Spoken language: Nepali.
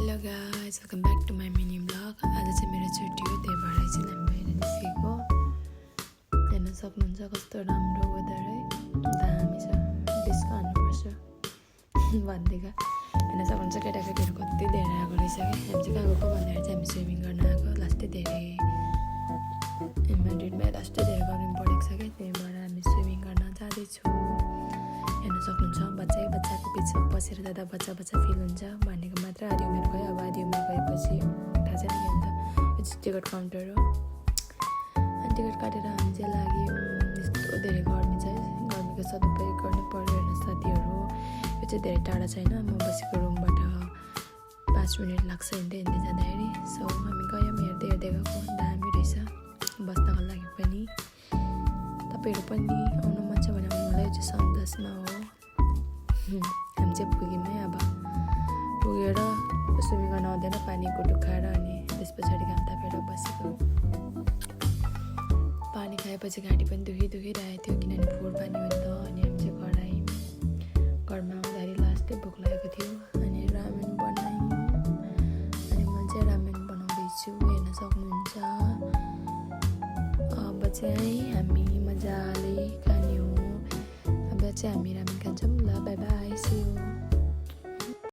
Hello guys, welcome back to my mini blog. आज चाहिँ मेरो छुट्टी हो, त्यही भएर चाहिँ हामी बाहिर निस्केको। हेर्न सक्नुहुन्छ कस्तो राम्रो वेदर है, दामी छ। डिस्को हान्नुपर्छ भन्दैका हेर्न सक्नुहुन्छ केटाकेटीहरू कति धेरै आएको रहेछ क्या। हामी चाहिँ कहाँ गएको भन्दाखेरि चाहिँ हामी स्विमिङ गर्न आएको। लास्टै धेरै म्याड्रिडमा लास्टै धेरै गर्नु परेको छ क्या, त्यही भएर हामी स्विमिङ गर्न जाँदैछौँ। हेर्न सक्नुहुन्छ बच्चाको पछि बसेर जाँदा बच्चा फिल हुन्छ भनेको मात्र। आधी उमेर गयो, अब आधी उमेर गएपछि थाहा छैन के हुन्छ। यो चाहिँ टिकट काउन्टर हो। अनि टिकट काटेर हामी चाहिँ लाग्यौँ। यस्तो धेरै गर्मी छ, गर्मीको सदुपयोग गर्नु पर्यो होइन साथीहरू। यो चाहिँ धेरै टाढा छैन, म बसेको रुमबाट 5 मिनट लाग्छ हिँड्दै जाँदाखेरि। सो हामी गयौँ, हेर्दै गएको। दामी रहेछ बस्नको लागि पनि। तपाईँहरू पनि आउनु मन छ भने मलाई यो चाहिँ सन्तोषमा हो। हामी चाहिँ पुग्यौँ है। अब पुगेर स्विमिङ गर्न आउँदैन, पानीको टुक्काएर अनि त्यस पछाडि घाम तापेर बसेको। पानी खाएपछि घाँटी पनि दुखिरहेको थियो, किनभने फोहोर पानी हो नि त। अनि हामी चाहिँ घर आयौँ। घरमा आउँदाखेरि लास्टै भोक लागेको थियो। अनि रामेन बनायौँ। अनि म चाहिँ रामेन बनाउँदैछु, हेर्न सक्नुहुन्छ। अब चाहिँ हामी मजाले खाने हो। अब चाहिँ हामी रामेन खान्छौँ। ल बाई बाई, सी यू।